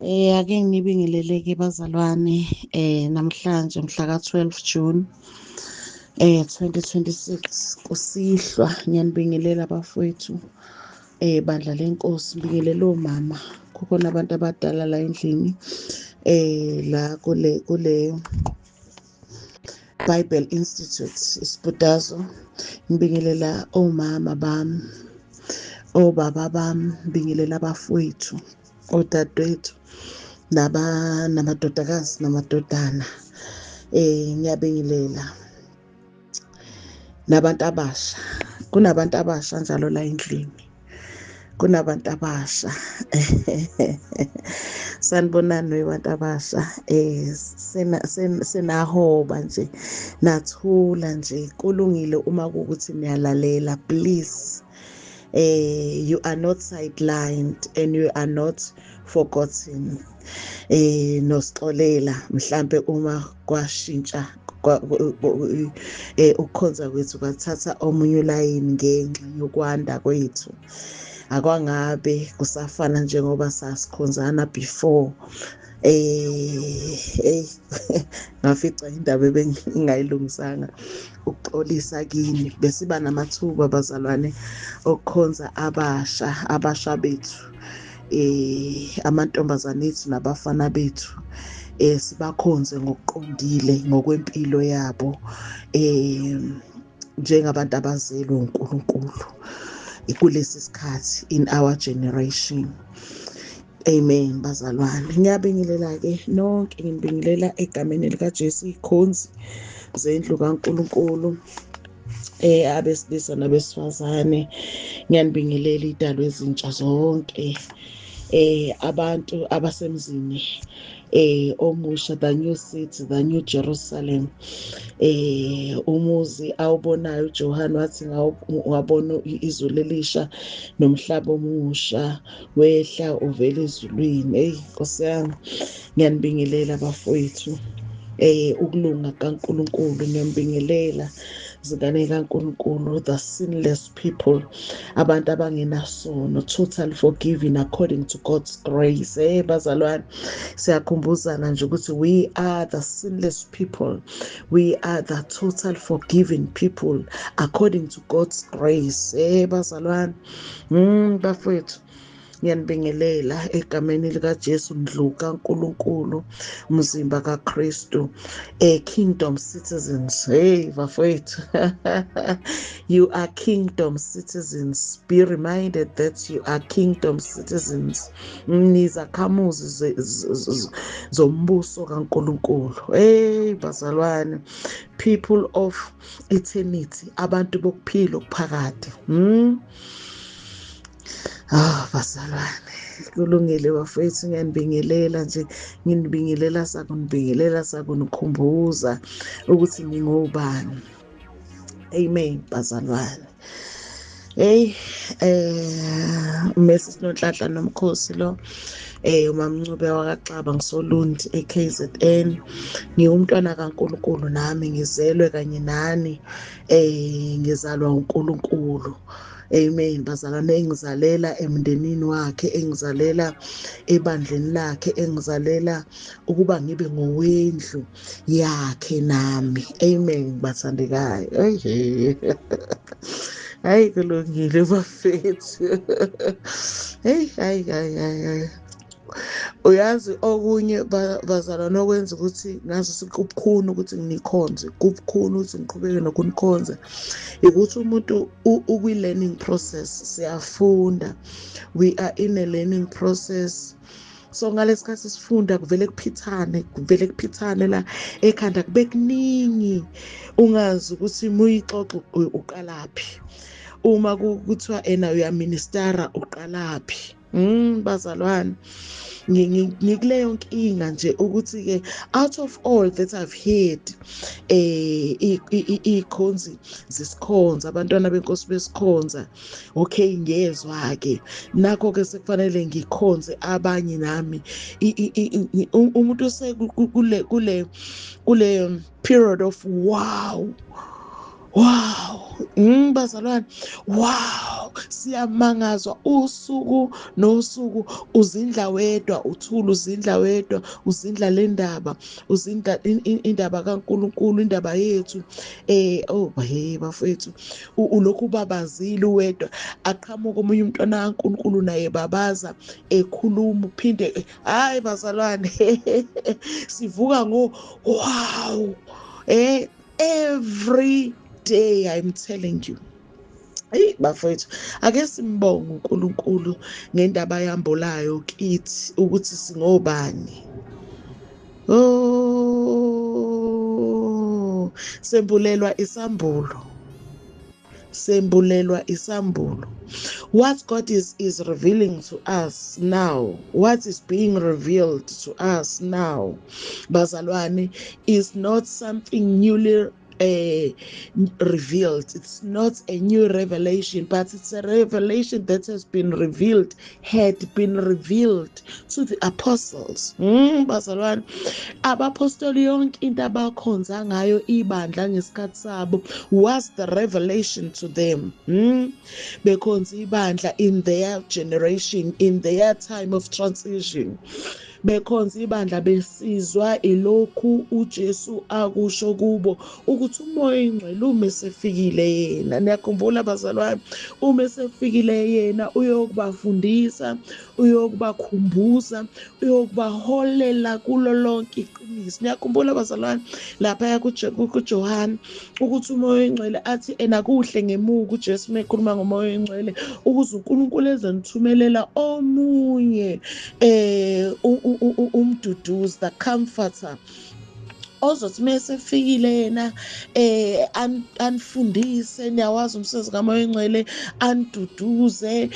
Ake ngibingelele-ke bazalwane namhlanje mhla ka-12 June 2026 kusihlwa. Ngiyanibingelela bafowethu bandla lenkosi, ngibingelela omama, kukhona abantu abadala la endlini la kule Bible Institute isibhudazo. Ngibingelela omama bami, obaba bami, ngibingelela abafowethu, odadewethu namadodakazi namadodana. Ngiyabingelela nabantu abasha. Kunabantu abasha njalo la endlini, kunabantu abasha. Sanibonani webantu abasha. Senahoba nje, nathula nje. Kulungile uma kuwukuthi niyalalela, please. You are not sidelined and you are not forgotten. Nosixolela mhlambe uma kwashintsha ukukhonza kwethu kwathatha omunye ulayini ngenxa yokwanda kwethu. Akwangabe kusafana njengoba sasikhonzana before. Ngafica indaba ebengingayilungisanga ukuxolisa kini. Besiba namathuba bazalwane okukhonza abasha bethu, amantombazane ethu nabafana bethu, sibakhonze ngokuqondile ngokwempilo yabo, njengabantu abazelwe uNkulunkulu kulesi sikhathi, in our generation. Amen bazalwane. Ngiyabingelela-ke nonke, ngibingelela egameni likaJesu, iy'khonzi zendlu kaNkulunkulu, abesilisa nabesifazane. Ngiyanibingelela iy'dalwa ezintsha zonke, abantu abasemzini omusha, the new city, the new Jerusalem. Umuzi awubonayo uJohane wathi ngabona izulu elisha nomhlaba omusha wehla uvela ezulwini. Nkosi yami, ngiyanibingelela bafowethu. Ukulunga kaNkulunkulu ngiyambingelela, zingane kaNkulunkulu, the sinless people, abantu abangenasono, total forgiven according to God's grace. Bazalwane, siyakhumbuzana nje ukuthi we are the sinless people, we are the total forgiven people according to God's grace. Bazalwane, bafowethu, ngiyanibingelela egameni likaJesu, ndlu kaNkulunkulu, mzimba kaKristu, kingdom citizens. Bafowethu, you are kingdom citizens. Be reminded that you are kingdom citizens. Nizakhamuzi zombuso kaNkulunkulu. Bazalwane, people of eternity, abantu bokuphila okuphakade. Bazalwane, kulungile bafowethu, ngiyanibingelela nje, nginibingelela sakunikhumbuza ukuthi ningobani. Amen bazalwane. Umesi Nonhlanhla Nomkhosi lo, uMamncube wakaXaba, ngisolundi eKZN. Ngiwumntwana kaNkulunkulu nami, ngizelwe kanye nani, ngizalwa uNkulunkulu. Amen bazalwane, engizalela emndenini wakhe, engizalela ebandleni lakhe, engizalela ukuba ngibe ngowendlu yakhe nami. Amen bathandekayo. Hayi kulungile bafethu. Hayi. Uyazi okunye bazalwane okwenza ukuthi ngazo kubukhuni ukuthi nginikhonze, kubukhuni ukuthi ngiqhubeke nokunikhonza, ukuthi umuntu ukwi-learning process. Siyafunda, we are in a learning process. So ngalesi sikhathi sifunda kuvele kuphithane la ekhanda, kube kuningi, ungazi ukuthi muyixoxa uqalaphi, uma kuthiwa uyaministara uqalaphi. Bazalwane, ngikuleyo nkinga nje ukuthi-ke, out of all that I've heard, iy'khonzi zisikhonza, abantwana benkosi besikhonza, okay, ngiyezwa-ke, nakho-ke sekufanele ngikhonze abanye nami. Umuntu kule period of wow, Wow, bazalwane, wow, siyamangazwa usuku nosuku uzindla wedwa, uthula uzindla wedwa, uzindla le ndaba, uzindla indaba kaNkulunkulu, indaba yethu. Oh, hey bafethu, ulokhu babazile wedwa, aqhamuka omunye umntwana kaNkulunkulu naye babaza, ekhuluma uphinde, hayi bazalwane, sivuka wow, every day, I'm telling you. Hey bafethu, ake simbonge uNkulunkulu ngendaba yambulayo kithi ukuthi singobani. Oh, sembulelwa isambulo. Sembulelwa isambulo. What God is revealing to us now, what is being revealed to us now, bazalwane, is not something newly revealed. It's not a new revelation, but it's a revelation that has been revealed, had been revealed to the apostles. Bazalwane, abapostoli yonke into abakhonza ngayo ibandla ngesikhathi sabo was the revelation to them. Bekhonza ibandla in their generation, in their time of transition. Bekhonza ibandla besizwa ilokhu uJesu akusho kubo ukuthi umoya oyingcwele uma esefikile yena, niyakhumbula bazalwane, uma esefikile yena uyokubafundisa, uyokubakhumbuza, uyokubaholela kulo lonke iqiniso. Niyakhumbula bazalwane, laphaya kuJohane ukuthi umoya oyingcwele athi ena kuhle ngemuka uJesu mekhuluma ngomoya oyingcwele ukuze uNkulunkulu ezonithumelela omunye umduduzi, the comforter, ozothi mase efikile yena anifundise, niyawazi umsebenzi kamoya oyingcwele, aniduduze,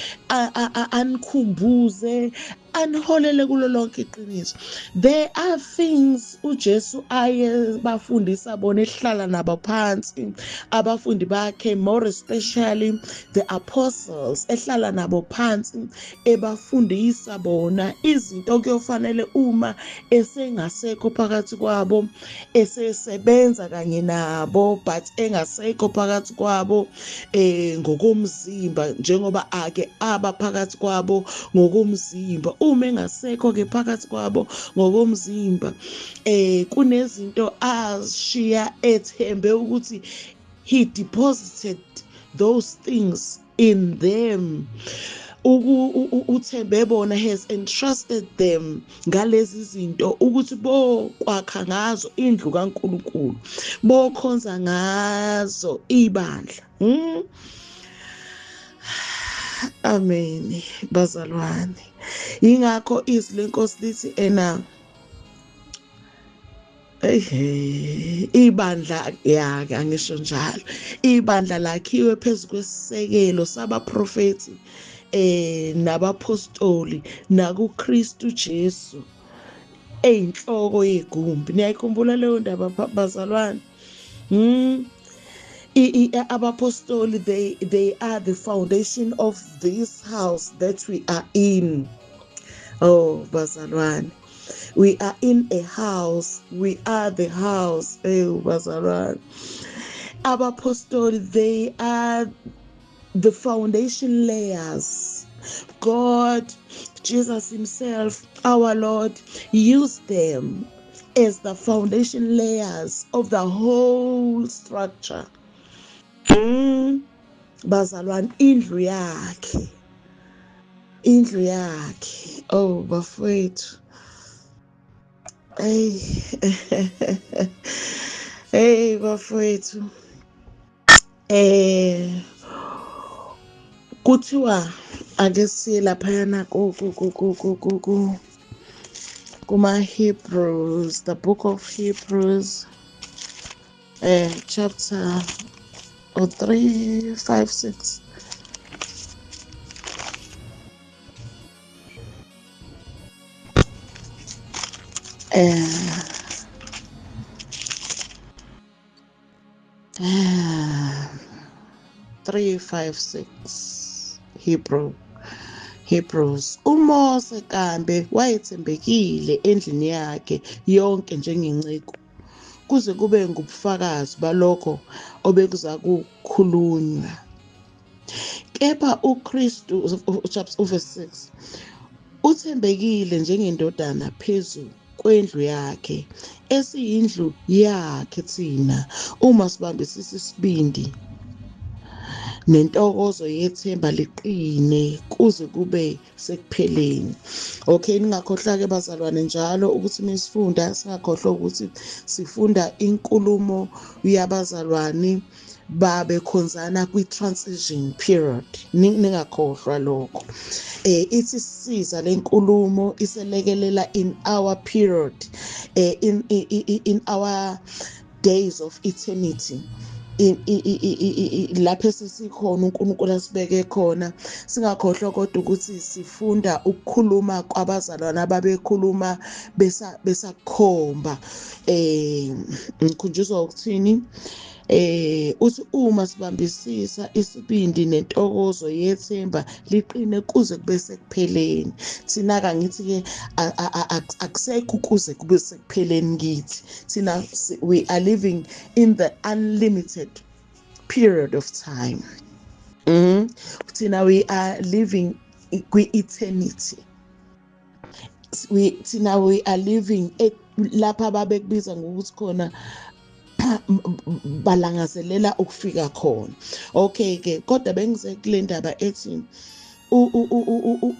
anikhumbuze, aniholele kulo lonke iqiniso. There are things uJesu ayebafundisa bona ehlala nabo phansi abafundi bakhe, more especially the apostles, ehlala nabo phansi ebafundisa bona izinto kuyofanele uma esengasekho phakathi kwabo, esesebenza kanye nabo but engasekho phakathi kwabo ngokomzimba, njengoba ake aba phakathi kwabo ngokomzimba. Uma engasekho-ke phakathi kwabo ngokomzimba, kunezinto azishiya ethembe ukuthi he deposited those things in them. Uthembe bona has entrusted them ngalezi zinto ukuthi bokwakha ngazo indlu kaNkulunkulu, bokhonza ngazo ibandla. Amen bazalwane. Yingakho izwi lenkosi lithi ibandla yake, angisho njalo, ibandla lakhiwe phezu kwesisekelo sabaprofethi nabapostoli nakuKristu Jesu eyinhloko yegumbi. Niyayikhumbula leyo ndaba bazalwane? Abapostoli, they are the foundation of this house that we are in. Oh bazalwane, we are in a house, we are the house. Bazalwane, abapostoli, they are the foundation layers. God, Jesus himself, our Lord, used them as the foundation layers of the whole structure. Bazalwane, indlu yakhe, indlu yakhe. Oh bafowethu, hey bafowethu, kuthiwa ake siye laphayana kuma-Hebrews, the book of Hebrews, chapter 3, 5, 6. Three, 5, 6. Hebrews. uMose kambe wayethembekile endlini yakhe yonke njengenceku kuze kube ngubufakazi balokho obekuza kukhulunywa. Kepha uKristu, verse 6, uthembekile njengendodana phezu kwendlu yakhe, esiyindlu yakhe thina, uma sibambisisa isibindi nentokozo yethemba liqine kuze kube sekupheleni. Okay, ningakhohlwa-ke bazalwane njalo ukuthi nisifunda singakhohlwa ukuthi sifunda inkulumo yabazalwane babekhonzana kwi-transition period. Ningakhohlwa lokho. Ithi sisiza le nkulumo iselekelela in our period, in our days of eternity. Lapho esisikhona uNkulunkulu asibeke khona, singakhohlwa kodwa ukuthi sifunda ukukhuluma kwabazalwane ababekhuluma besakhomba. Ngikhunjuzwa ukuthini? Uthi uma sibambisisa isibindi nentokozo yethemba liqine kuze kube sekupheleni. Thina-ke angithi-ke akusekho kuze kube sekupheleni kithi. Thina we are living in the unlimited period of time. Thina we are living kwi-eternity. Thina we are living lapha babekubiza ngokuthi khona balangazelela ukufika khona. Okay-ke, kodwa bengize kule ndaba ethi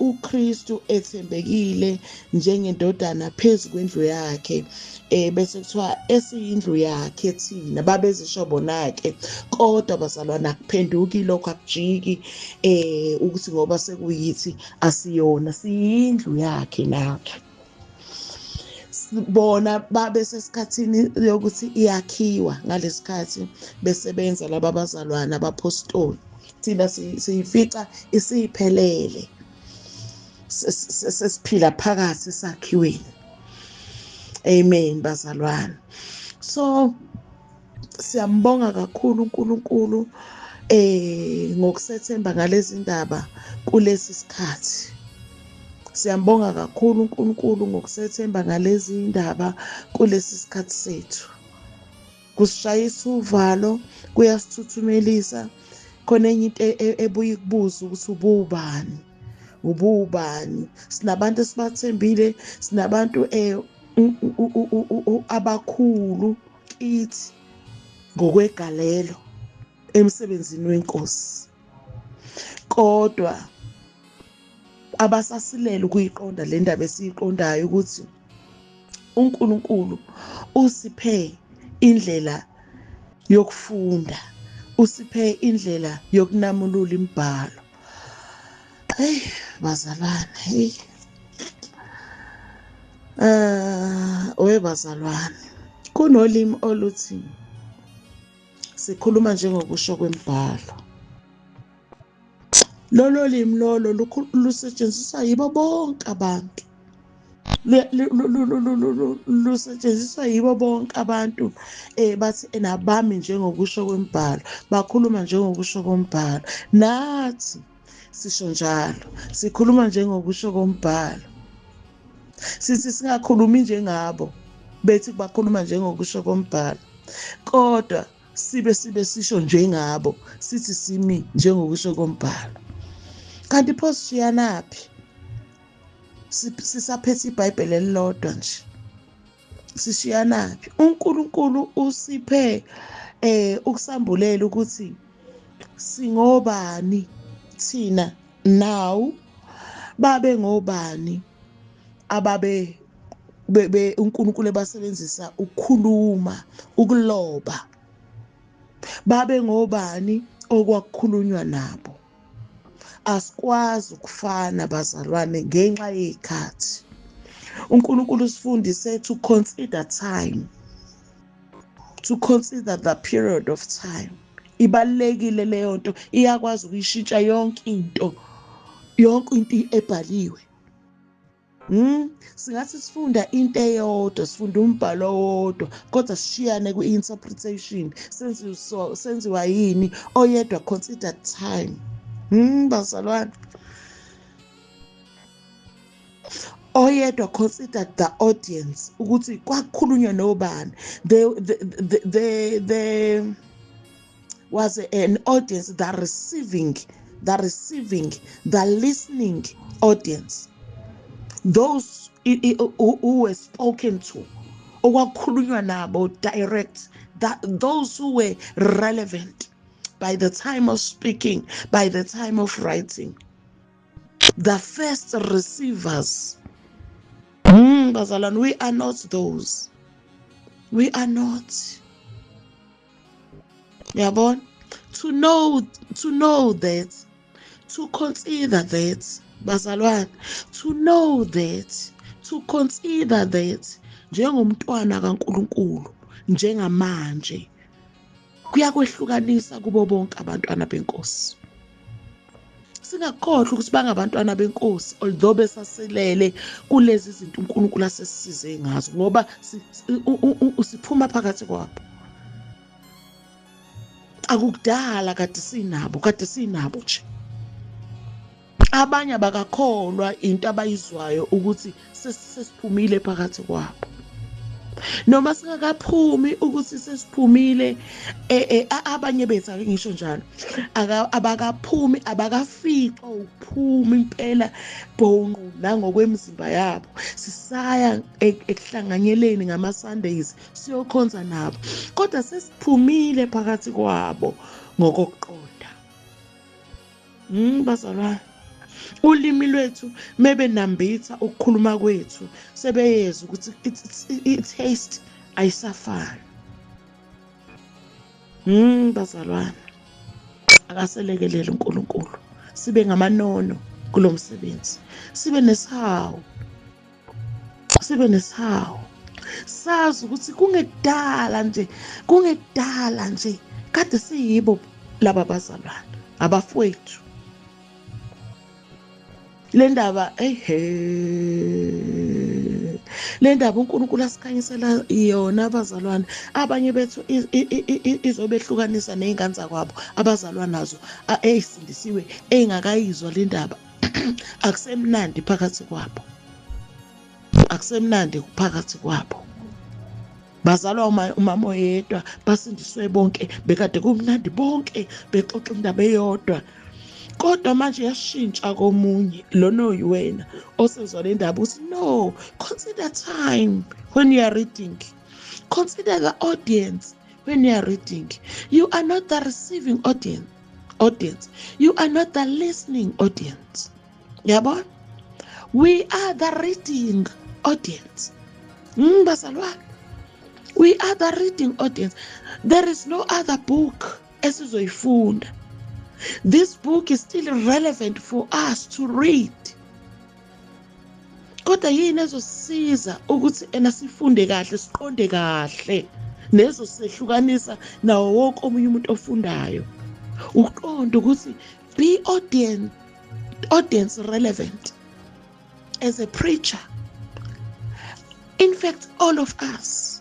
uKristu ethembekile njengendodana phezu kwendlu yakhe, bese kuthiwa esiyindlu yakhe thina, babezisho bona-ke. Kodwa bazalwane akuphenduki lokho, akujiki ukuthi ngoba sekuyithi asiyona, siyindlu yakhe nakhe. Bona babesesikhathini yokuthi iyakhiwa ngalesikhathi besebenza laba bazalwane abapostoli. Thina siyifica isiphelele, sesiphila phakathi sakhiweni. Amen bazalwane. So siyambonga kakhulu uNkulunkulu ngokusethemba ngalezi ndaba kulesi sikhathi. Siyambonga kakhulu uNkulunkulu ngokusethemba ngalezi ndaba kulesi sikhathi sethu. Kusishayisa uvalo, kuyasithuthumelisa. Khona enye into ebuye ikubuza ukuthi ububani. Sinabantu esibathembile, sinabantu abakhulu kithi ngokwegalelo emsebenzini weNkosi, kodwa abasasilela ukuyiqonda le ndaba esiyiqondayo ukuthi uNkulunkulu usiphe indlela yokufunda, usiphe indlela yokunamulula imibhalo. Bazalwane, bazalwane, kunolimi oluthi sikhuluma njengokusho kwemibhalo. Lolo limi lolo lusetshenziswa yibo bonke abantu, lusetshenziswa yibo bonke abantu. Bathi nabami njengokusho kwemibhalo, bakhuluma njengokusho kwemibhalo. Nathi sisho njalo, sikhuluma njengokusho kwemibhalo. Sithi singakhulumi njengabo bethi bakhuluma njengokusho kwemibhalo, kodwa sibe sisho njengabo, sithi simi njengokusho kwemibhalo. Kanti pho sishiyanaphi? Sisaphethe iBhayibheli elilodwa nje, sishiyanaphi? uNkulunkulu usiphe ukusambulela ukuthi singobani thina now, babe ngobani ababe uNkulunkulu ebasebenzisa ukukhuluma, ukuloba. Babe ngobani okwakukhulunywa nabo. Asikwazi ukufana bazalwane ngenxa yezikhathi. uNkulunkulu usifundise to consider time, to consider the period of time. Ibalekile leyo nto, iyakwazi ukuyishintsha yonke into ebhaliwe. Singathi sifunda into eyodwa, sifunda umbhalo owodwa, kodwa sishiyane kwi-interpretation. Senziwa yini? Oyedwa consider time. Bazalwane, oyedwa considered the audience ukuthi kwakhulunywa nobani. There was an audience, the receiving, the listening audience, those who were spoken to, okwakhulunywa nabo direct, those who were relevant by the time of speaking, by the time of writing, the first receivers. Bazalwane, we are not those. We are not. Yabon? To know that, to consider that, bazalwane, to know that, to consider that, njengomntwana kaNkulunkulu, njengamanje, kuyakwehlukanisa kubo bonke abantwana benkosi. Singakhohlwa ukuthi bangabantwana benkosi, although besasilele kulezi zinto uNkulunkulu asesize ngazo, ngoba siphuma phakathi kwabo. Akukudala kade sinabo nje. Abanye abakakholwa into abayizwayo ukuthi sesiphumile phakathi kwabo. Noma singakaphumi ukuthi sesiphumile, abanye bethu ake ngisho njalo, abakaphumi, abakafica ukuphuma impela bonqo nangokwemizimba yabo. Sisaya ekuhlanganyeleni ngama-Sundays siyokhonza nabo, kodwa sesiphumile phakathi kwabo ngokokuqonda. Bazalwane, ulimi lwethu mebenambitha ukukhuluma kwethu sebeyeza ukuthi i-taste ayisafani. Bazalwane, akaselekelele uNkulunkulu, sibe ngamanono kulo msebenzi, sibe nesihawu, sazi ukuthi kungekudala nje kade siyibo laba bazalwane, abafowethu. Le ndaba uNkulunkulu asikhanyisela yona bazalwane. Abanye bethu izobehlukanisa nezingane zakwabo abazalwana nazo ezisindisiwe engakayizwa le ndaba. Akusemnandi phakathi kwabo. Bazalwa umama oyedwa, basindiswe bonke, bekade kumnandi bonke bexoxa indaba eyodwa. Kodwa manje yashintsha komunye, lona oyiwena osezwa le ndaba uthi no, consider time when you are reading. Consider the audience when you are reading. You are not the receiving audience. You are not the listening audience. Yabona? We are the reading audience. Bazalwane, we are the reading audience. There is no other book esizoyifunda. This book is still relevant for us to read. Kodwa yini ezosiza ukuthi sifunde kahle, siqonde kahle, nezosehlukanisa nawo wonke omunye umuntu ofundayo. Uqonde ukuthi be audience relevant as a preacher. In fact, all of us,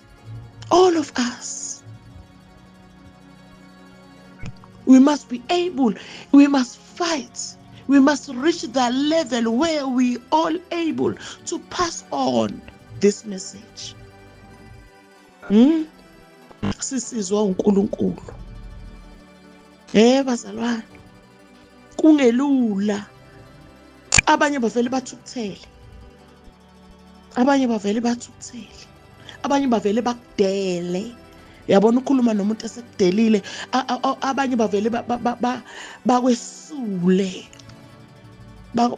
we must be able, we must fight, we must reach the level where we all able to pass on this message. Sisizwa uNkulunkulu. Bazalwane, kungelula. Abanye bavele bathukuthele. Abanye bavele bakudele. Yabona ukhuluma nomuntu esekudelile, abanye bavele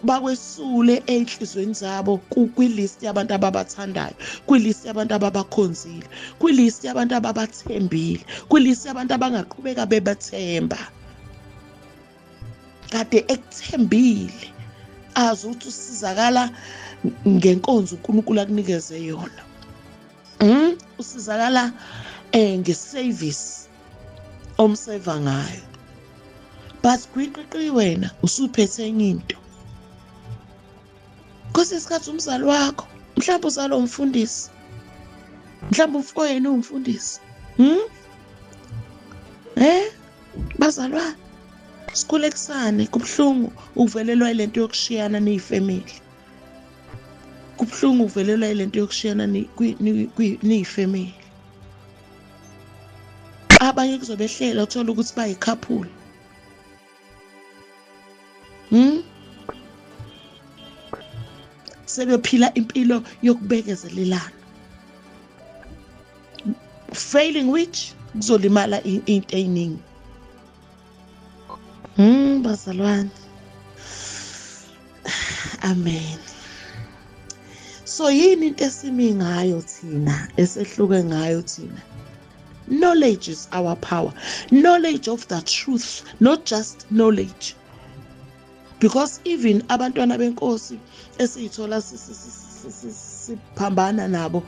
bakwesule enhlizweni zabo kwilist yabantu ababathandayo, kwilist yabantu ababakhonzile, kwilist yabantu ababathembile, kwilist yabantu abangaqhubeka bebathemba. Kade ekuthembile azi ukuthi usizakala ngenkonzo uNkulunkulu akunikeze yona. Usizakala ngeservice omseva ngayo, but kwiqiqi wena usuphethe enye into. Kuse isikhathi umzali wakho, mhlawumbe uzalo umfundisi, mhlawumbe umfowenu umfundisi. Bazalwane, sikhulekisane, kubuhlungu ukuvelelwa ilento yokushiyana nezifamily. kubuhlungu uvelelwa ilento yokushiyana niyifamily. Abanye kuzobehlela uthola ukuthi bayikhaphula. Sebephila impilo yokubekezelelana. Failing which kuzolimala into eyiningi. Bazalwane. Amen. So yini into esimi ngayo thina, esehluke ngayo thina? Knowledge is our power. Knowledge of the truth, not just knowledge. Because even abantwana benkosi esiyithola siphambana nabo,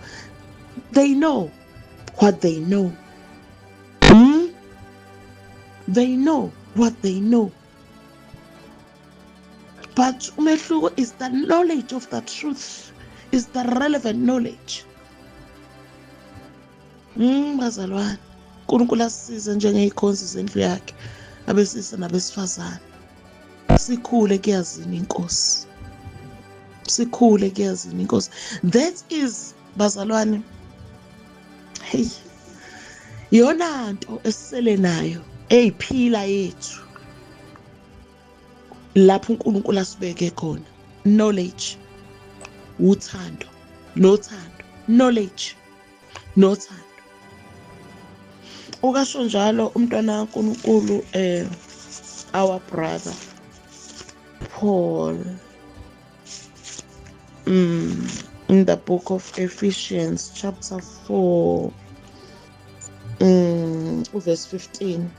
they know what they know. They know what they know. But umehluko is the knowledge of the truth, is the relevant knowledge. Bazalwane, uNkulunkulu asisize njengey'khonzi zendlu yakhe, abesisa nabesifazane. Sikhule kuyazini inkosi. Sikhule kuyazini inkosi. That is, bazalwane, hey, yona nto esisele nayo eyiphila yethu lapho uNkulunkulu asibeke khona. Knowledge, uthando, nothando. Knowledge, nothando. Ukasho njalo umntwana kaNkulunkulu our brother Paul in the book of Ephesians chapter 4 verse 15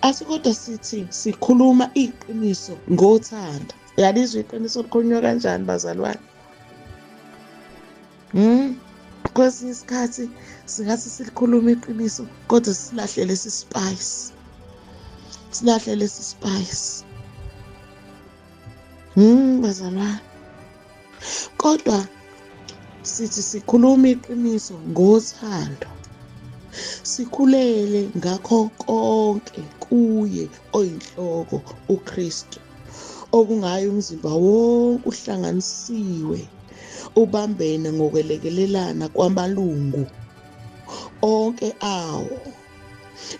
asikodwa sithi sikhuluma iqiniso ngothando. Yalizwe iqiniso likhulunywa kanjani bazalwane? Kwesinye isikhathi singathi silikhuluma iqiniso kodwa silahle lesi spice. Silahle lesi spice. Bazalwane. Kodwa sithi sikhuluma iqiniso ngothando. Sikhulele ngakho konke kuye oyinhloko uKristu, okungayo umzimba wonke uhlanganisiwe ubambene ngokwelekelelana kwamalungu onke awo,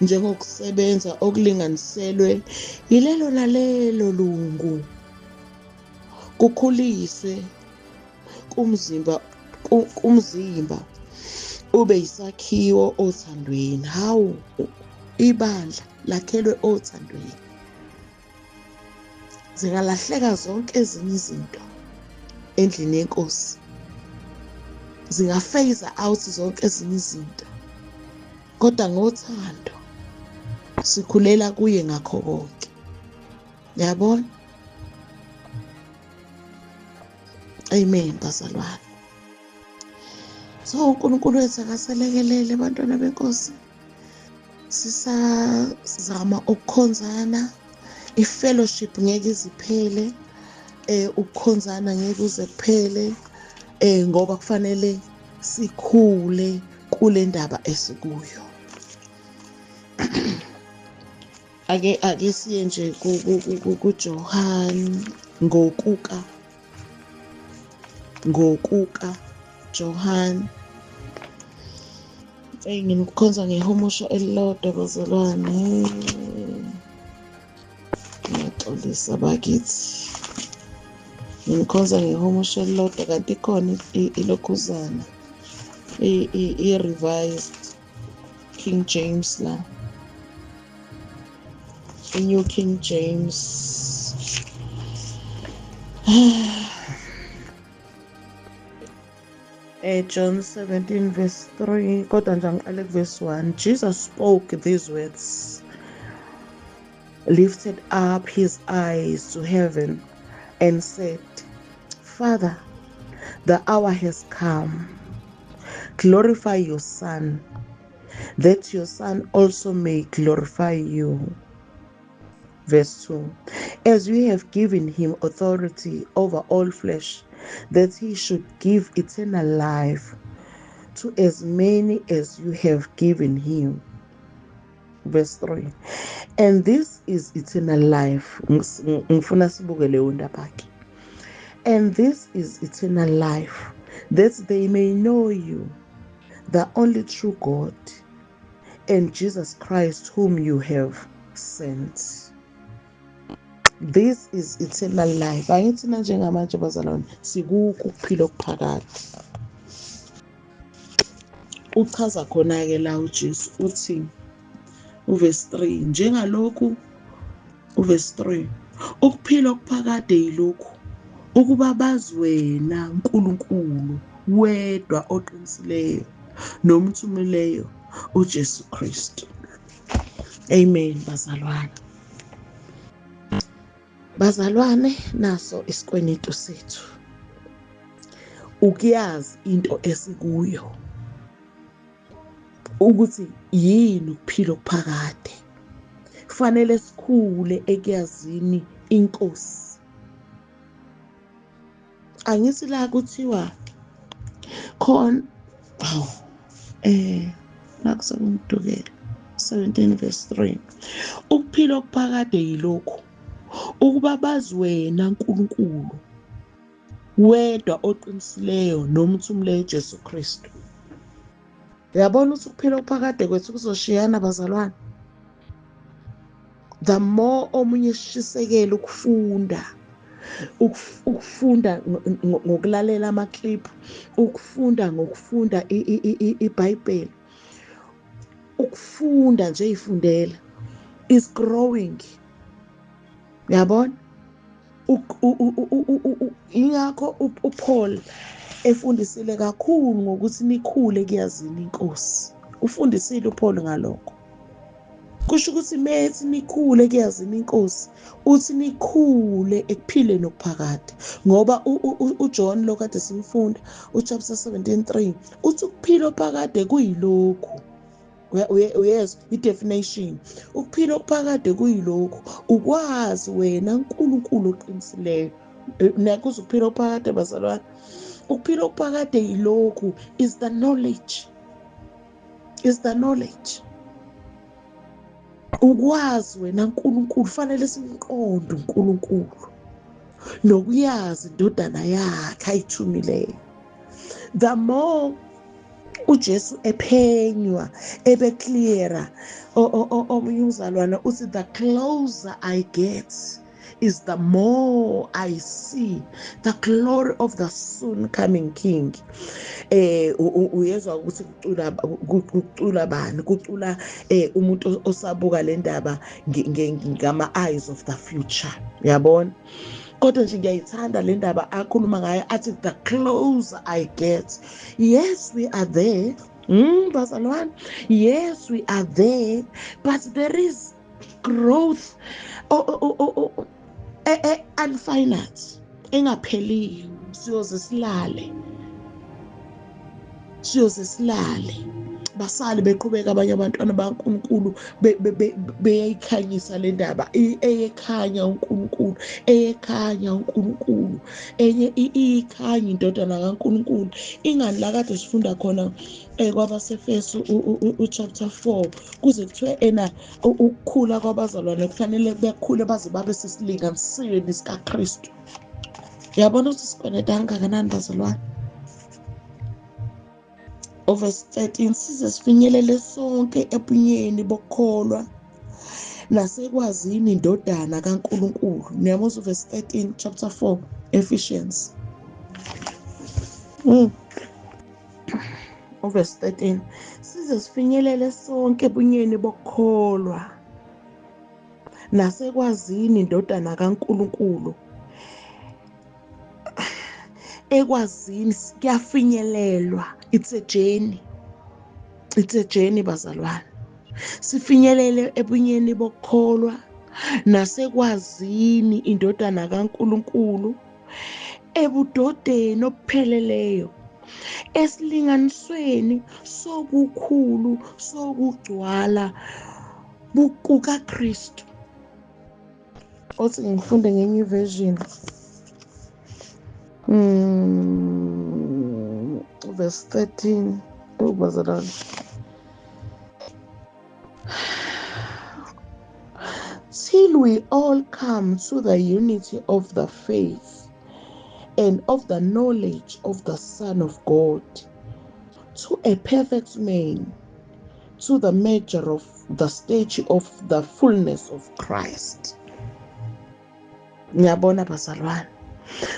njengokusebenza okulinganiselwe yilelo nalelo lungu, kukhulise kumzimba ube yisakhiwo othandweni. Hawu, ibandla lakhelwe othandweni. Zingalahleka zonke ezinye izinto endlini yenkosi. Zingafeza out zonke ezinye izinto. Kodwa ngothando sikhulela kuye ngakho konke. Yabona? Amen bazalwane. So uNkulunkulu wethu akaselekelele abantwana benkosi. Sisazama ukukhonzana. I-fellowship ngeke iziphele. Ukukhonzana ngeke uze kuphele. Ngoba kufanele sikhule kule ndaba esikuyo. Ake siye nje kuJohn ngokuka Johan. Nginikhonza ngehumusho elilodwa bazalwane. Ngiyaxolisa bakithi. Nginikhonza ngehumusho elilodwa kanti ikhona ilokhuzana. I-revised King James la. I-New King James. John 17 verse 3, kodwa nje ngiqale verse 1. Jesus spoke these words, lifted up his eyes to heaven and said, Father, the hour has come. Glorify your Son, that your Son also may glorify you. Verse 2. As you have given him authority over all flesh, that he should give eternal life to as many as you have given him. Verse 3. And this is eternal life. And this is eternal life, that they may know you, the only true God, and Jesus Christ whom you have sent. This is eternal life. Angithina njengamanje bazalwane sikukho ukuphila okuphakathi. Uchaza khona-ke la uJesu uthi uverse 3, njengalokhu uverse 3, ukuphila okuphakade yilokhu, ukuba bazi wena Nkulunkulu wedwa oqinisileyo nomthumileyo uJesu Kristu. Amen bazalwane. Bazalwane, naso isikwenetu sethu. Ukuyazi into esikuyo. Ukuthi yini ukuphila okuphakade. Kufanele sikhule ekuyazini inkosi. Angithi la kuthiwa khona nakusengidukela 17 verse 3. Ukuphila okuphakade yilokhu, ukuba bazi wena Nkulunkulu wedwa oqinisileyo nomthumileyo uJesu Kristu. Uyabona ukuthi ukuphila okuphakade kwethu kuzoshiyana bazalwane. The more omunye eshisekela ukufunda ngokulalela amaklip, ukufunda ngokufunda iBhayibheli, ukufunda nje ifundela is growing. Uyabona? Ingakho uPaul efundisile kakhulu ngokuthi nikhule kuyazini inkosi. Ufundisile uPaul ngalokho. Kusho ukuthi methi nikhule kuyazini inkosi, uthi nikhule ekuphileni okuphakade. Ngoba uJohn lo kade simfunda uchapter 17:3 uthi ukuphila okuphakade kuyilokhu. Uyezwa i-definition. Ukuphila okuphakade kuyilokhu, ukwazi wena Nkulunkulu oqinisileyo. Nakuzwa ukuphila okuphakade bazalwane. Ukuphila okuphakade yilokhu is the knowledge. Is the knowledge. Ukwazi wena Nkulunkulu, fanele simqonde uNkulunkulu nokuyazi indodana yakhe ayithumileyo. The more uJesu ephenywa ebecleara, omunye umzalwane uthi the closer I get is the more I see the glory of the soon coming King. Uyezwa ukuthi kucula bani, kucula umuntu osabuka le ndaba ngama-eyes of the future. Uyabona? Kodwa nje ngiyayithanda le ndaba akhuluma ngayo athi the closer I get. Yes, we are there. Bazalwane, yes, we are there, but there is growth unfinite, engapheliyo. Siyoze silale basale beqhubeka abanye abantwana baNkulunkulu beyayikhanyisa le ndaba eyekhanya uNkulunkulu, eyekhanya uNkulunkulu, enye iyikhanya indodana kaNkulunkulu. Ingani la kade sifunda khona kwabaseFesu uchapter 4 kuze kuthiwe ukukhula kwabazalwane kufanele bekhule baze babe sesilinganisweni sikaKristu. Uyabona ukuthi sikweleta kangakanani bazalwane? Verse 13, size sifinyelele sonke ebunyeni bokukholwa nasekwazini indodana kaNkulunkulu. Niyamuzwa verse 13 chapter 4 Ephesians. Verse 13, size sifinyelele sonke ebunyeni bokukholwa nasekwazini indodana kaNkulunkulu. Ekwazini kuyafinyelelwa. It's a journey bazalwane. Sifinyelele ebunyeni bokukholwa nasekwazini indodana kaNkulunkulu, ebudodeni obupheleleyo, esilinganisweni sobukhulu sokugcwala kukaKristu. Othi ngifunde ngenye version. Verse 13. Bazalwane. Till we all come to the unity of the faith and of the knowledge of the Son of God, to a perfect man, to the measure of the stature of the fullness of Christ. Ngiyabona bazalwane.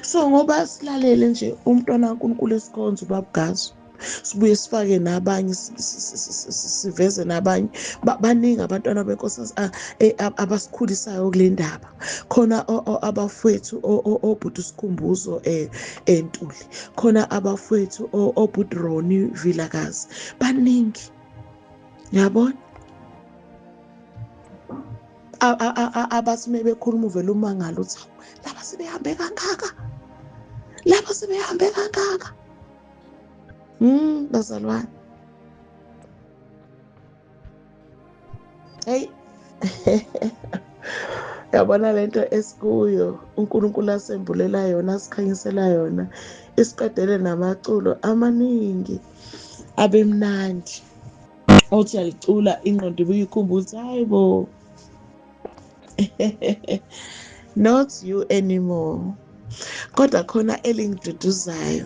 So ngoba silalele nje umntwana kaNkulunkulu esikhonza ubabugazo, sibuye sifake nabanye, siveze nabanye, baningi abantwana benkosi abasikhulisayo kule ndaba. Khona abafowethu obhuti Sikhumbuzo Ntuli, khona abafowethu obhuti Roni Vilakazi, baningi. Yabona abathi bekhuluma uvela umangalo uthi laba sebehambe kangaka, laba sebehambe kangaka. Bazalwane, hey. Yabona lento esikuyo uNkulunkulu asembulela yona, asikhanyisela yona, isiqedele namaculo amaningi abemnandi. Othi alicula ingqondo ibuyikhumbuza, hayibo. Not you anymore. Kodwa khona elingiduduzayo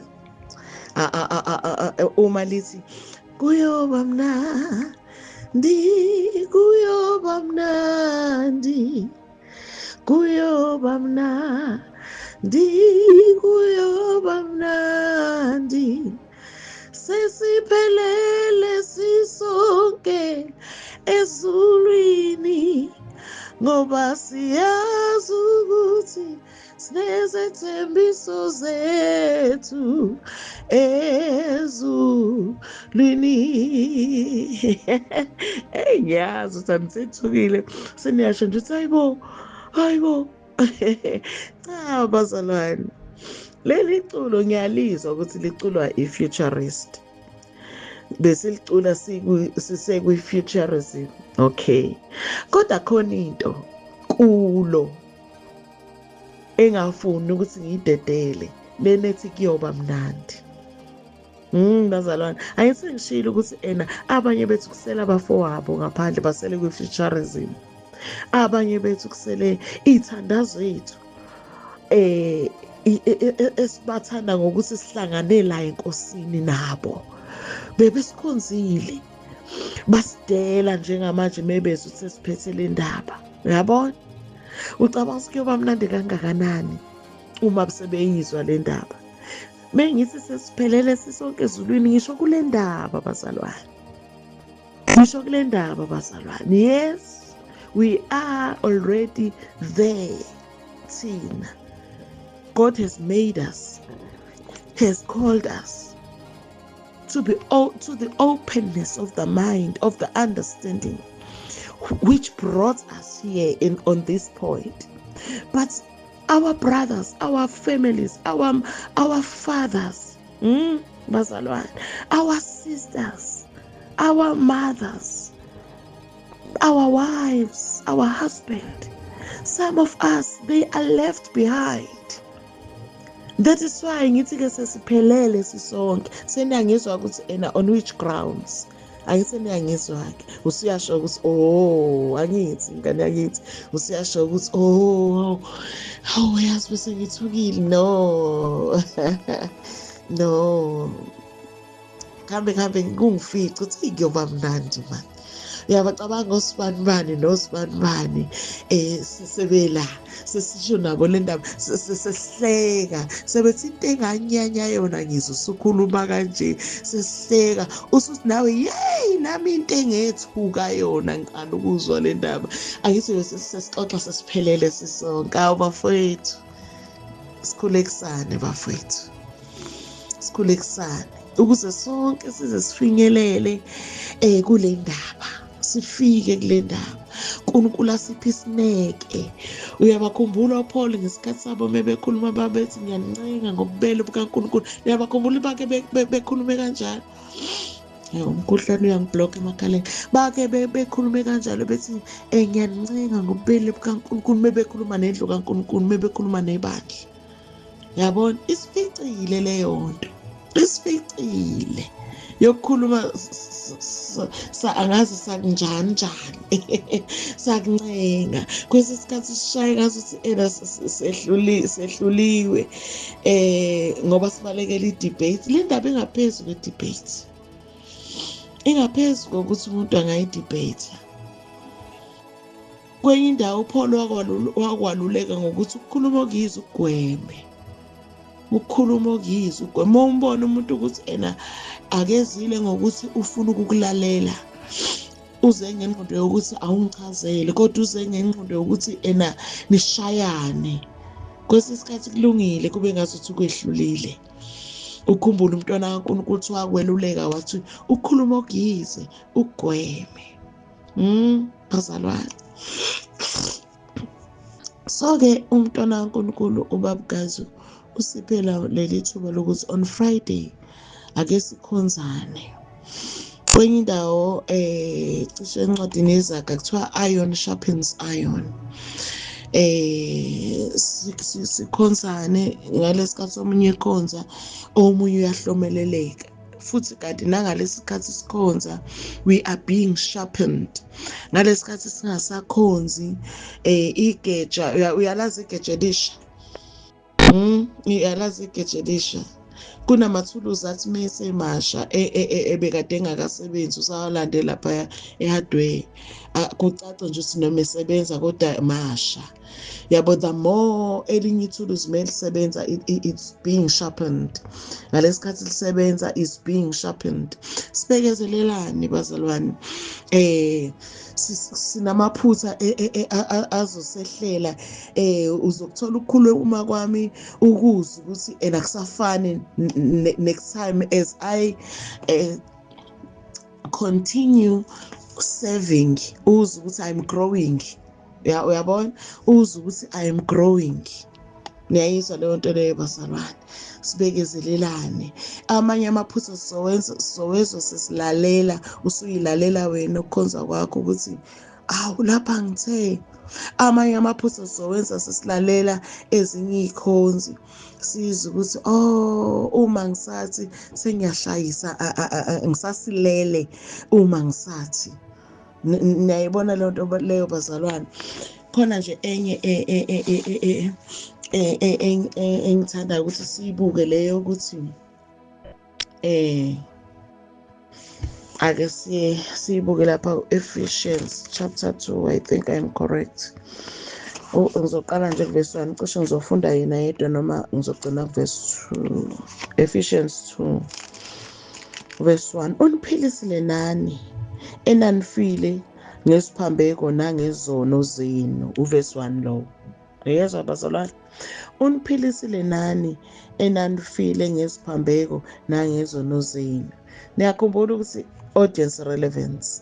uma lithi kuyoba mnandi, kuyoba mnandi, kuyoba mnandi, kuyoba mnandi, sesiphelele sisonke ezulwini, ngoba siyazi ukuthi sinezethembiso zethu ezulwini. Ngiyazi ukuthi anisethukile, seniyasho nje ukuthi hayibo, hayibo. Cha bazalwane, leli culo ngiyalizwa ukuthi liculwa i-futurist, bese licula sisekwi-futurism. Okay, kodwa khona into kulo engafuni ukuthi ngiyidedele, lenethi kuyoba mnandi. Bazalwane, ayisengishilo ukuthi abanye bethu kusele abafowabo ngaphandle, basele kwi-futurism. Abanye bethu kusele iy'thandazo zethu esibathanda ngokuthi sihlangane la enkosini nabo bebesikhonzile, basidela njengamanje mebezwe ukuthi sesiphethe le ndaba. Uyabona, ucabanga ukuthi kuyoba mnandi kangakanani uma sebeyizwa le ndaba. Mengithi sesiphelele sisonke ezulwini, ngisho kule ndaba bazalwane, ngisho kule ndaba bazalwane. Yes, we are already there. Thina, God has made us, has called us to the openness of the mind, of the understanding, which brought us here on this point. But our brothers, our families, our fathers, bazalwane, our sisters, our mothers, our wives, our husband, some of us, they are left behind. That is why ngithi ke sesiphelele sisonke. Seniyangizwa ukuthi on which grounds? Angiseniyangizwa ke. Usiyasho ukuthi angithi ngane yakithi. Usiyasho ukuthi yazi bese ngithukile. No. No. Kambe kungifica ukuthi kuyoba mnandi man. Uyabacabanga osibanibani nosibanibani sisebela sesisho nabo le ndaba sesihleka, sebethi into enganyanya yona ngizwe usukhuluma kanje, sesihleka usuthi nawe yey nami into engethuka yona ngiqala ukuzwa le ndaba. Angithi sesixoxa sesiphelele sisonke. Bafowethu, sikhulekisane bafowethu, sikhulekisane ukuze sonke size sifinyelele kule ndaba, sifike kule ndaba. uNkulunkulu asiphe isineke. Uyabakhumbula uPaul ngesikhathi sabo mebekhuluma babethi ngiyanincenga ngobubele bukaNkulunkulu. Uyabakhumbula bake bekhulume kanjalo. Umkhuhlane uyangiblock emakhaleni. Bake bekhulume kanjalo bethi ngiyanincenga ngobubele bukaNkulunkulu mebekhuluma nendlu kaNkulunkulu, mebekhuluma nebandla. Yabona, isificile leyo nto. Isificile. yokukhuluma angazi sakunjani njani sakuncenga kwesinye isikhathi sishaye ngazo sehluliwe ngoba sibalekela i-debate. Le ndaba ingaphezu kwe-debate, ingaphezu kokuthi umuntu angayidebate. Kwenye indawo uPaul wakwaluleka ngokuthi ukukhuluma okuyizwa ugweme, ukukhuluma okuyizwa ugweme. Uma umbona umuntu ukuthi akezile ngokuthi ufuna ukukulalela, uze ngengqondo yokuthi awungichazele, kodwa uze ngengqondo yokuthi nishayane, kwesinye isikhathi kulungile kube ngazuthi kwehlulile. Ukhumbule umntwana kaNkulunkulu ukuthi wakweluleka wathi ukukhuluma okuyize ugweme. Bazalwane, so-ke umntwana kaNkulunkulu ubabukazi usiphela leli thuba lokuthi on Friday ake sikhonzane. Kwenye indawo cishe encwadini yeZaga kuthiwa iron sharpens iron. Sikhonzane ngalesikhathi omunye ekhonza omunye uyahlomeleleka, futhi kanti nangalesi sikhathi sikhonza we are being sharpened. Ngalesikhathi singasakhonzi igeja, uyalazi igeja elisha, uyalazi igeja elisha, kunamathuluzi athi mesemasha ebekade engakasebenzi usawalande lapha ehardware, kucaca nje ukuthi noma esebenza kodwa masha. Yabo, the more elinye ithuluzi melisebenza it's being sharpened. Ngalesikhathi lisebenza is being sharpened. Sibekezelelani bazalwane, sinamaphutha azosehlela, uzokuthola ukukhuluma kwami ukuzwa ukuthi akusafani next time as I continue serving, uzwe ukuthi I'm growing. Uyabona, uzwe ukuthi I am growing. Niyayizwa leyo nto leyo bazalwane, sibekezelelane. Amanye amaphutha sowezwa sesilalela, usuyilalela wena ukukhonza kwakho ukuthi awu lapha ngithe. Amanye amaphutha sowenza sesilalela ezinye ikhonzi, sizwe ukuthi uma ngisathi sengiyashayisa ngisasilele uma ngisathi. Niyayibona leyo nto leyo bazalwane. Khona nje enye engithanda ukuthi siyibuke leyo ukuthi ake siyibuke lapha Ephesians chapter 2, I think I'm correct. Ngizoqala nje kuverse 1, cishe ngizofunda yena yedwa noma ngizogcina kuverse 2. Ephesians 2 verse 1, uniphilisile nani enanifile ngesiphambeko nangezono zenu. Uverse 1 lo, uyezwa bazalwane, uniphilisile nani enanifile ngesiphambeko nangezono zenu. Niyakhumbula ukuthi audience relevance,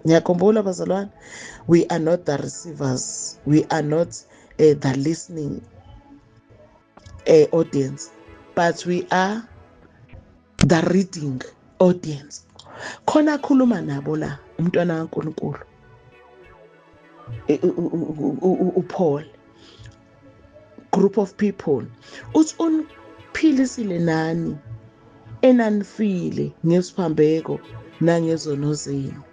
niyakhumbula bazalwane, we are not the receivers, we are not the listening audience, but we are the reading audience. Khona khuluma nabo la umntwana kaNkulunkulu uPaul, group of people, uthi uniphilisile nani enanifile ngesiphambeko nangezono zenu.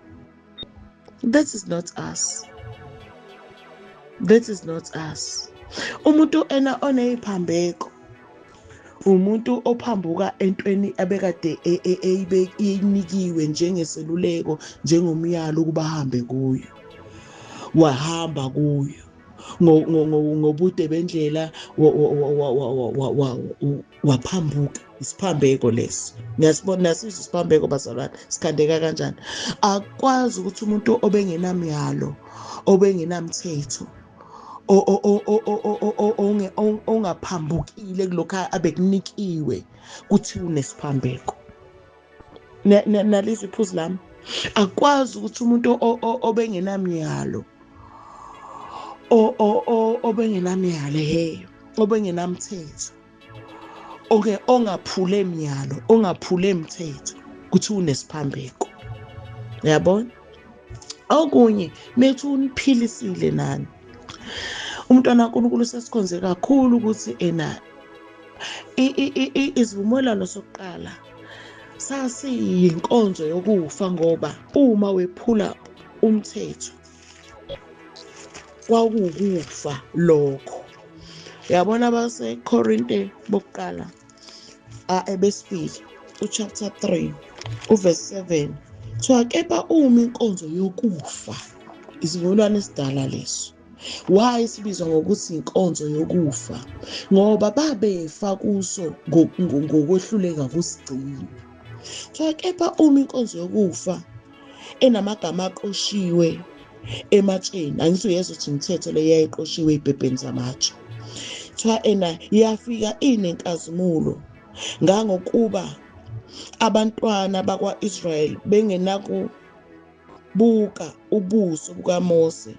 That is not us. That is not us. Umuntu oneyiphambeko umuntu ophambuka entweni abekade eyinikiwe njengeseluleko, njengomyalo ukuba ahambe kuyo, wahamba kuyo ngobude bendlela, waphambuka. Isiphambeko leso, ngiyasibona nasizwe isiphambeko bazalwane sikhandeka kanjani. Akwazi ukuthi umuntu obengenamyalo, obengenamthetho, ongaphambukile kulokho abekunikiwe kuthi unesiphambeko. Nalizwe iphuzu lami, akwazi ukuthi umuntu obengenamyalo, obengenamyalo obengenamthetho, ongaphule imiyalo, ongaphule imithetho kuthi unesiphambeko. Yabona? Okunye methi uniphilisile nani. Umntwana kaNkulunkulu sesikhonze kakhulu ukuthi isivumelwano sokuqala sasiyinkonzo yokufa ngoba uma wephula umthetho kwakuwukufa lokho. Uyabona abaseKorinte bokuqala ebesibili chapter 3 verse 7 kuthiwa kepha uma inkonzo yokufa, isivumelwano esidala leso. Why sibizwa ngokuthi inkonzo yokufa? Ngoba babefa kuso ngokwehluleka kusigcina. Kuthiwa kepha uma inkonzo yokufa enamagama aqoshiwe ematsheni, angithi uyezwa ukuthi imithetho le yayiqoshiwe ey'bhebheni zamatshe, kuthiwa ena yafika inenkazimulo ngangokuba abantwana bakwa-Israyeli bengenakubuka ubuso bukaMose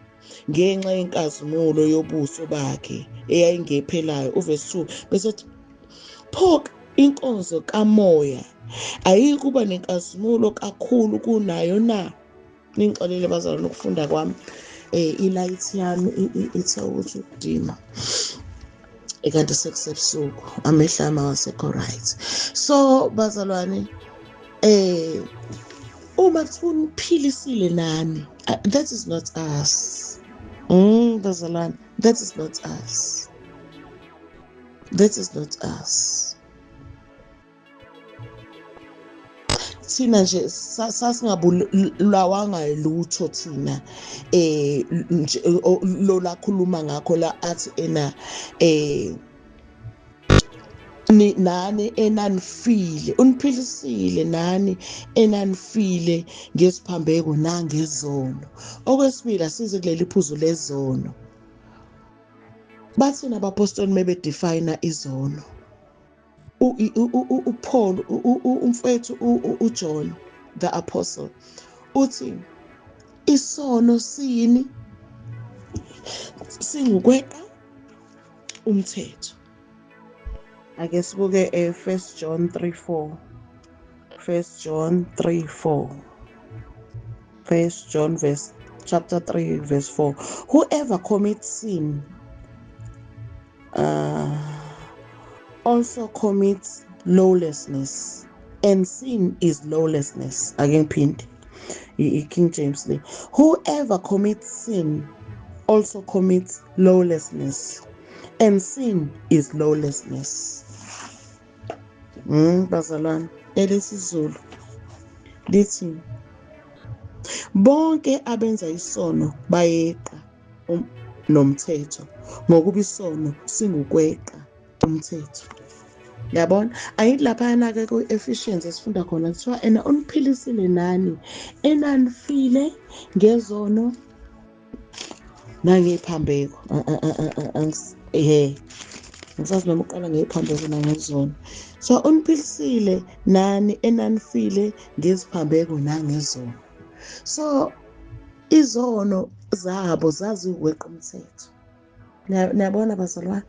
ngenxa yenkazimulo yobuso bakhe eyayingephelayo. Verse 2 besethi pho inkonzo kamoya ayikuba nenkazimulo kakhulu kunayo na? Ningixolele bazalwane ukufunda kwami ilayithi yami ithi ukuthi ukudima kanti sekusebusuku amehlo ami awasekho right. So bazalwane uma kuthiwa uniphilisile nani, that is not us. Bazalwane, that is not us. That is not us. Thina nje sasingabulawanga lutho thina lo lakhuluma ngakho la athi ena nani enanifile, uniphilisile nani enanifile ngesiphambeko nangezono. Okwesibili asize kuleli phuzu lezono. Bathina abapostoli mebedefine izono. uPaul umfethu uJohn the apostle uthi isono sini singukweqa umthetho. Ake sibuke 1 John 3:4. 1 John 3:4. 1 John chapter 3 verse 4. Whoever commits sin also commits lawlessness, and sin is lawlessness. Again, pinned King James. Whoever commits sin also commits lawlessness, and sin is lawlessness. Bazalwane, elesizulu lithi bonke abenza isono bayeqa nomthetho ngokuba isono singukweqa umthetho. Yabona, ayithi laphana ke ku-Ephesians esifunda khona kuthiwa ena uniphilisile nani enanifile ngezono nangephambeko. Ngisazi noma uqala ngephambeko nangezono. So uniphilisile nani enanifile ngeziphambeko nangezono. So izono zabo zaziweqa umthetho. Niyabona bazalwane,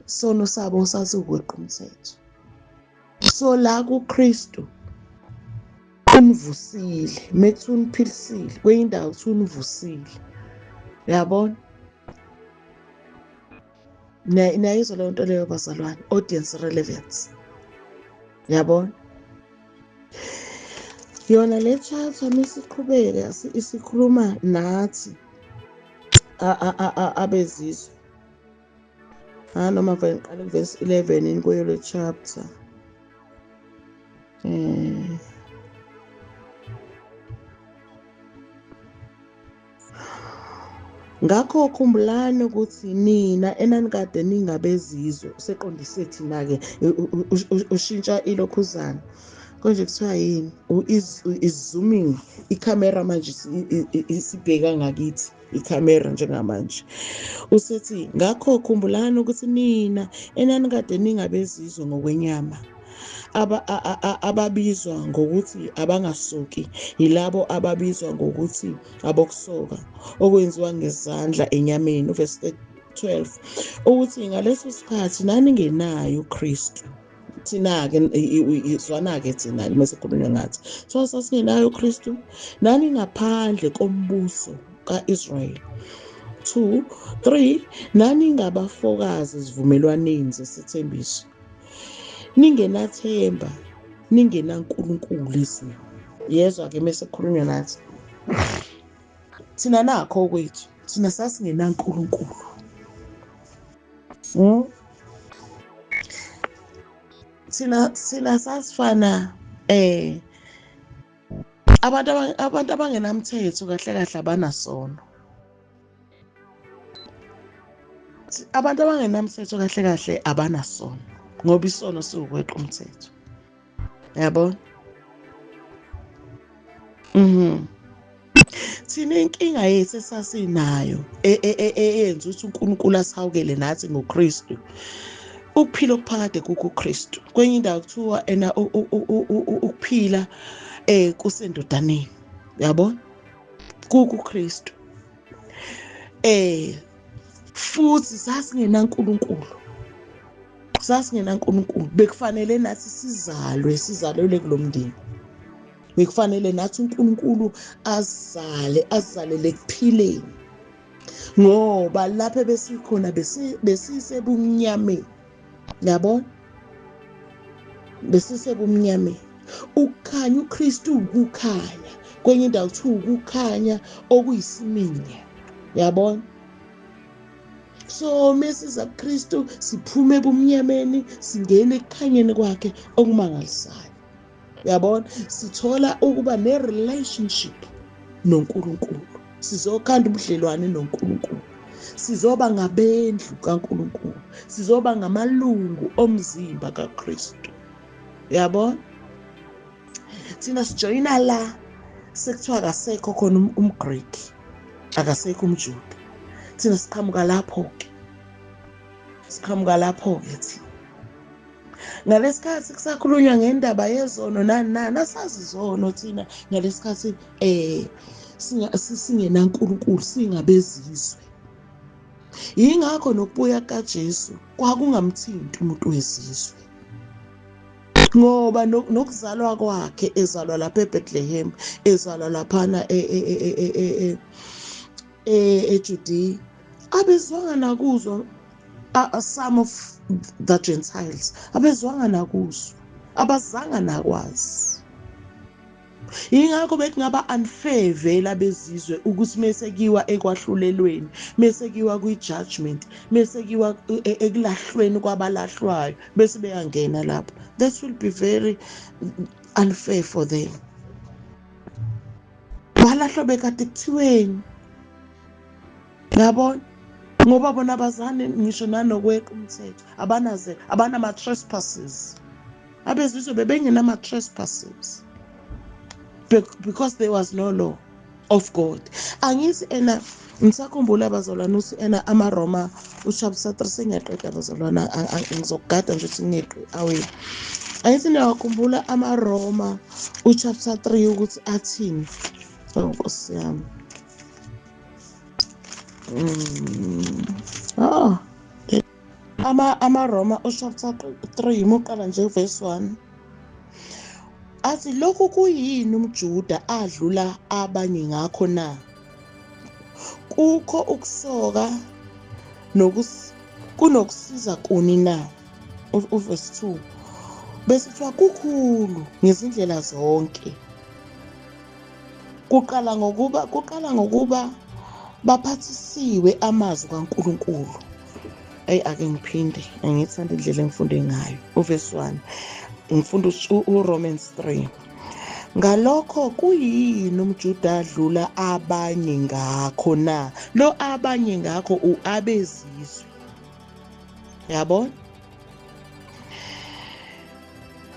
sono sabo saziweqa umthetho. So la kuKristu univusile, mekuthiwa uniphilisile kwenye indawo kuthiwa univusile. Uyabona? Niyayizwa leyo nto leyo bazalwane, audience relevance. Yabona? Yona le chapter mesiqhubeka isikhuluma nathi abezizwe. Noma vele ngiqale verse 11 kuyo le chapter. Ngakho khumbulani ukuthi nina enanikade ningabezizwe, useqondise thina-ke ushintsha ilokhuzana konje kuthiwa yini is zooming ikhamera manje isibheka ngakithi ikhamera njengamanje. Usethi ngakho khumbulani ukuthi nina enanikade ningabezizwe ngokwenyama ababizwa ngokuthi abangasoki yilabo ababizwa ngokuthi abokusoka okwenziwa ngezandla enyameni. Verse 12 ukuthi ngaleso sikhathi naningenayo uKristu. Thina-ke izwana-ke thina mase khulunywa ngathi so sasingenayo uKristu nani kombuso ka-Israyeli. 2, 3 naningabafokazi ezivumelwaneni zesithembiso, ningenathemba ningenaNkulunkulu ezweni. Yezwa-ke mase khulunywa nathi. Thina nakho kwethu, thina sasingenaNkulunkulu. Thina sasifana abantu abangenamthetho kahle kahle abanasono. Abantu abangenamthetho kahle kahle abanasono ngoba isono siwukweqa umthetho. Yabo? Thina inkinga yethu esasinayo eyenza ukuthi uNkulunkulu asihawukele nathi ngoKristu. Ukuphila okuphakade kuKristu. Kwenye indawo kuthiwa ukuphila kusendodaneni. Yabo? KuKristu. Futhi sasingenaNkulunkulu. Bekufanele nathi sizalelwe kulomndeni. Bekufanele nathi uNkulunkulu azalele ekuphileni. Ngoba lapho besikhona besisebumnyameni. Yabo? Besisebumnyameni. Ukukhanya uKristu ukukhanya. Kwenye indawo kuthiwa ukukhanya okuyisiminya. Yabo? So mesiza kuKristu siphume ebumnyameni singene ekukhanyeni kwakhe okumangalisayo. Yabona? Sithola ukuba ne-relationship noNkulunkulu. Sizokhanda ubudlelwane noNkulunkulu. Sizoba ngabendlu kaNkulunkulu. Sizoba ngamalungu omzimba kaKristu. Yabona? Thina sijoyina la sekuthiwa akasekho khona umGreek, akasekho umJuda. Thina siqhamuka lapho-ke. Thina. Ngalesikhathi kusakhulunywa ngendaba yezono nani asazi izono thina ngalesikhathi singenaNkulunkulu singabezizwe. Yingakho nokubuya kaJesu kwakungamthinti umuntu wezizwe. Ngoba nokuzalwa kwakhe ezalwa lapha eBethlehem, ezalwa laphana eJudiya, abezwanga nakuzo some of the Gentiles. Abezwanga nakuzo, abazanga nakwazi. Yingakho bekungaba unfair vela bezizwe ukuthi mesekiwa ekwahlulelweni, mesekiwa kwi-judgment, mesekiwa ekulahlweni kwabalahlwayo bese beyangena lapho. That will be very unfair for them. Balahlwa bekade kuthiweni. Yabona? Ngoba bona abazane ngisho nanokweqa umthetho, abanama-trespasses. Abezizwe bebengenama-trespasses. Because there was no law of God. Angithi ngisakhumbula abazalwane uthi amaRoma uchapter 3 sengiyaqeda abazalwane ngizokugada nje ukuthi ngeqi away. Angithi niyakhumbula amaRoma uchapter 3 ukuthi athini? Nkosi yami. AmaRoma chapter 3 muqala nje verse 1 athi lokhu kuyini umJuda adlula abanye ngakho na? Kukho ukusoka kunokusiza kuni na? Verse 2 bese kuthiwa kukhulu ngezindlela zonke. Kuqala ngokuba baphathisiwe amazwi kaNkulunkulu. Ake ngiphinde angithanda indlela engifunde ngayo. Verse 1 ngifunda uRomans 3. Ngalokho kuyini umJuda adlula abanye ngakho na? Lo abanye ngakho abezizwe. Yabona?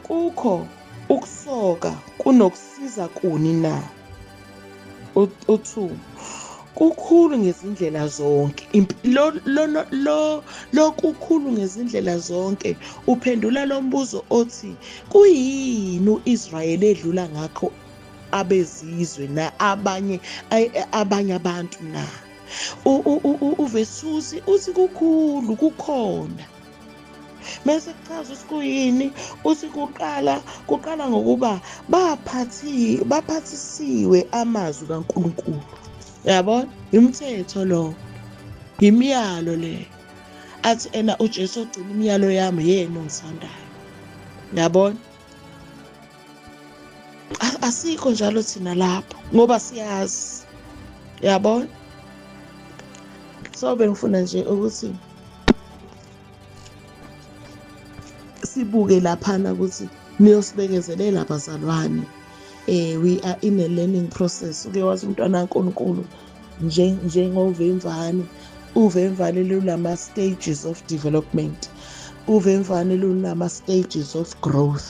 Kukho ukusoka kunokusiza kuni na? U2 kukhulu ngezindlela zonke. Lo kukhulu ngezindlela zonke uphendula lo mbuzo othi kuyini uIsrayeli edlula ngakho abezizwe na abanye abantu na? Uvesusi uthi kukhulu kukhona. Mase kuchaza ukuthi kuyini uthi kuqala ngokuba baphathisiwe amazwi kaNkulunkulu. Yabona? Imthetho lo. Imiyalo le. Athi uJesu ogcina imiyalo yami yena ongithandayo. Yabona? Asikho njalo thina lapho ngoba siyazi, yabona. So bengifuna nje ukuthi sibuke laphana ukuthi niyosibekezelela bazalwane. We are in a learning process. Uke wazi umntwana kaNkulunkulu njengovemvane, uvemvane lunama-stages of development, uvemvane lunama-stages of growth.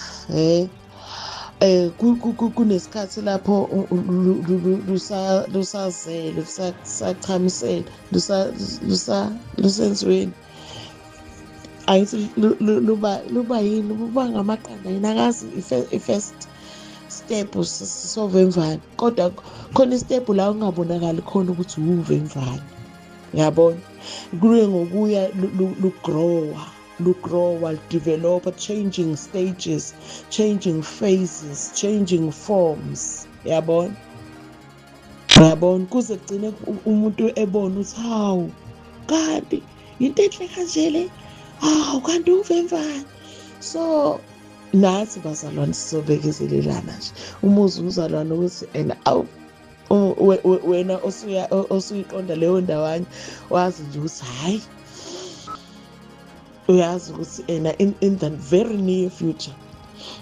Kunesikhathi lapho lusazele, lusachamisele, lusenziweni, ayithi luba yini, luba ngamaqanda yini, akazi i-first step sovemvane, kodwa khona istep la ungabonakali khona ukuthi uvemvane, yabona. Kuye ngokuya lugrowa, developer, changing stages, changing phases, changing forms, yabona. Kuze kugcine umuntu ebona ukuthi hawu, kanti into enhle kanje le, hawu, kanti uvemvane. So nathi bazalwane sizobekezelelana nje, umuzi umzalwane ukuthi wena osuyiqonda leyo ndawanye, wazi nje ukuthi hayi, uyazi ukuthi in the very near future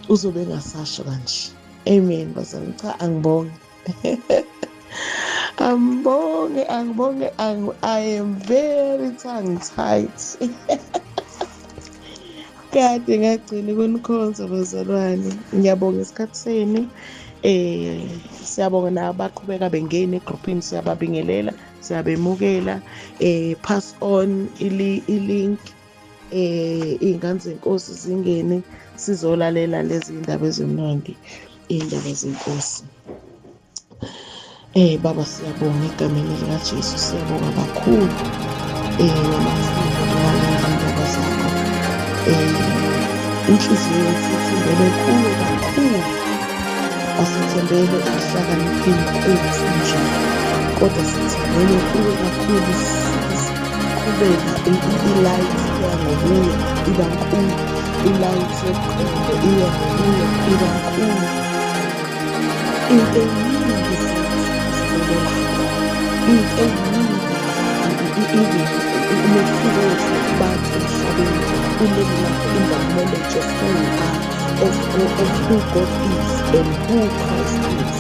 uzobe engasasho kanje. Amen bazalwane. Cha, angibonge. Angibonge. I am very tongue tight. Kade ngagcina ukunikhonza bazalwane. Ngiyabonga isikhathi senu. Siyabonga nabaqhubeka bengene egroupini, siyababingelela, siyabemukela. Pass on ilink, iy'ngane zenkosi zingene sizolalela lezi ndaba ezimnandi, iy'ndaba zenkosi. Baba siyabonga egameni likaJesu, siyabonga kakhulu ngezindaba zakho. Inhliziyo yethu ithembele kuwe kakhulu, asithembele ekuhlakanipheni kwethu nje, kodwa sithembele kuwe kakhulu. Siqhubeka i-light yangokuya iba nkulu, i-light yokuqonda iya ngokuya iba nkulu. Into eningi siyabonga, into eningi umehluko wethu kubantu emhlabeni ulimi lakho in the knowledge of who we are, of who God is and who Christ is.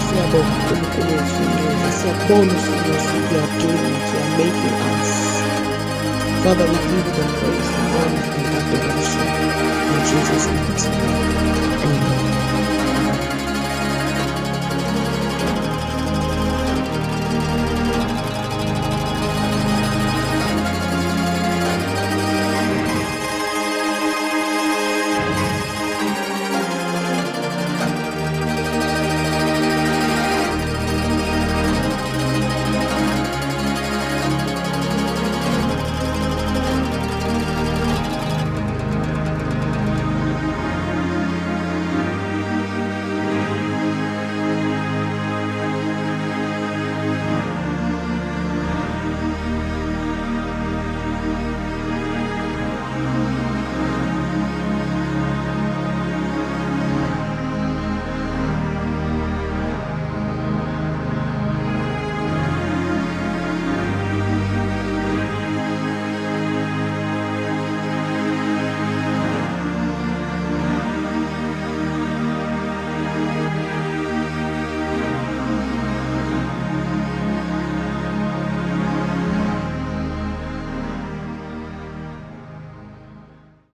Siyabonga uNkulunkulu wethu, siyabona ukuthi you are doing it, you are making us. Father, we give you the praise and honor and adoration in Jesus' name. Amen.